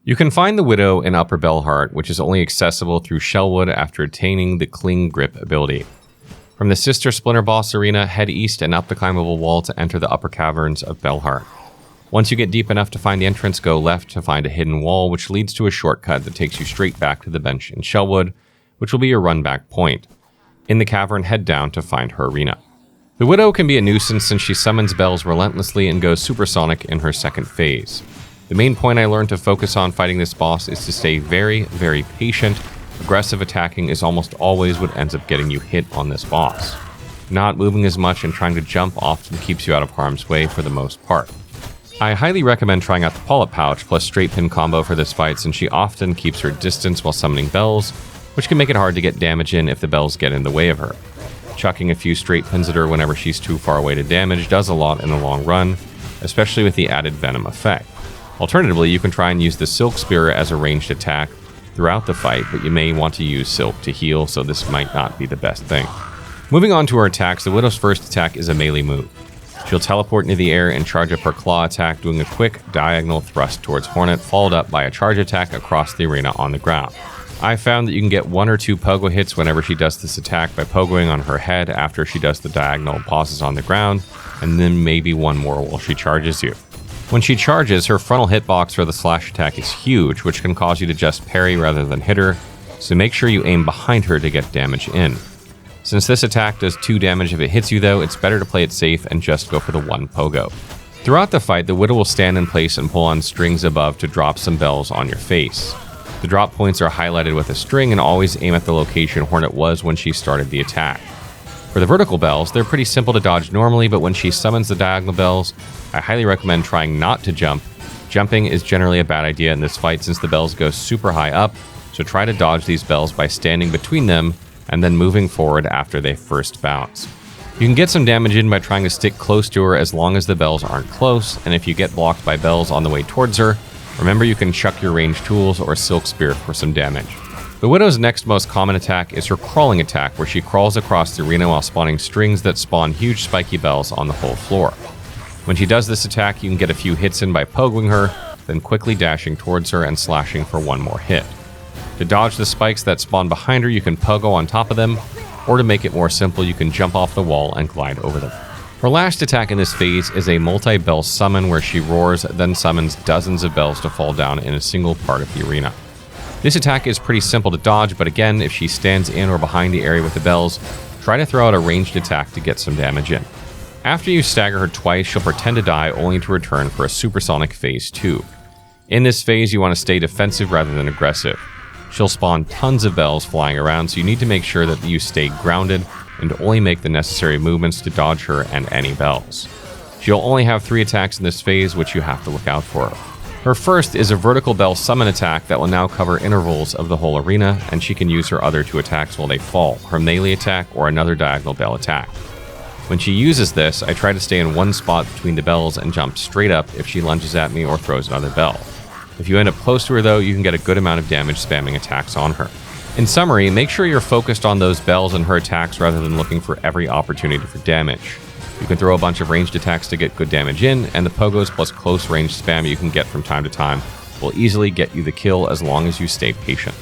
You can find the Widow in Upper Bellheart, which is only accessible through Shellwood after attaining the Cling Grip ability. From the Sister Splinter Boss Arena, head east and up the climbable wall to enter the upper caverns of Bellheart. Once you get deep enough to find the entrance, go left to find a hidden wall, which leads to a shortcut that takes you straight back to the bench in Shellwood, which will be your run-back point. In the cavern, head down to find her arena. The Widow can be a nuisance since she summons bells relentlessly and goes supersonic in her second phase. The main point I learned to focus on fighting this boss is to stay very, very patient. Aggressive attacking is almost always what ends up getting you hit on this boss. Not moving as much and trying to jump often keeps you out of harm's way for the most part. I highly recommend trying out the Polyp Pouch plus Straight Pin combo for this fight since she often keeps her distance while summoning bells, which can make it hard to get damage in if the bells get in the way of her. Chucking a few Straight Pins at her whenever she's too far away to damage does a lot in the long run, especially with the added Venom effect. Alternatively, you can try and use the Silk Spear as a ranged attack throughout the fight, but you may want to use Silk to heal, so this might not be the best thing. Moving on to her attacks, the Widow's first attack is a melee move. She'll teleport into the air and charge up her claw attack, doing a quick diagonal thrust towards Hornet, followed up by a charge attack across the arena on the ground. I found that you can get 1 or 2 pogo hits whenever she does this attack by pogoing on her head after she does the diagonal pauses on the ground, and then maybe 1 more while she charges you. When she charges, her frontal hitbox for the slash attack is huge, which can cause you to just parry rather than hit her, so make sure you aim behind her to get damage in. Since this attack does 2 damage if it hits you though, it's better to play it safe and just go for the 1 pogo. Throughout the fight, the Widow will stand in place and pull on strings above to drop some bells on your face. The drop points are highlighted with a string and always aim at the location Hornet was when she started the attack. For the vertical bells, they're pretty simple to dodge normally, but when she summons the diagonal bells, I highly recommend trying not to jump. Jumping is generally a bad idea in this fight since the bells go super high up, so try to dodge these bells by standing between them and then moving forward after they first bounce. You can get some damage in by trying to stick close to her as long as the bells aren't close, and if you get blocked by bells on the way towards her, remember you can chuck your ranged tools or Silk Spear for some damage. The Widow's next most common attack is her crawling attack, where she crawls across the arena while spawning strings that spawn huge spiky bells on the whole floor. When she does this attack, you can get a few hits in by pogoing her, then quickly dashing towards her and slashing for 1 more hit. To dodge the spikes that spawn behind her, you can pogo on top of them, or to make it more simple, you can jump off the wall and glide over them. Her last attack in this phase is a multi-bell summon where she roars, then summons dozens of bells to fall down in a single part of the arena. This attack is pretty simple to dodge, but again, if she stands in or behind the area with the bells, try to throw out a ranged attack to get some damage in. After you stagger her twice, she'll pretend to die only to return for a supersonic phase 2. In this phase, you want to stay defensive rather than aggressive. She'll spawn tons of bells flying around, so you need to make sure that you stay grounded and only make the necessary movements to dodge her and any bells. She'll only have 3 attacks in this phase, which you have to look out for. Her first is a vertical bell summon attack that will now cover intervals of the whole arena, and she can use her other 2 attacks while they fall, her melee attack or another diagonal bell attack. When she uses this, I try to stay in one spot between the bells and jump straight up if she lunges at me or throws another bell. If you end up close to her though, you can get a good amount of damage spamming attacks on her. In summary, make sure you're focused on those bells and her attacks rather than looking for every opportunity for damage. You can throw a bunch of ranged attacks to get good damage in, and the pogos plus close range spam you can get from time to time will easily get you the kill as long as you stay patient.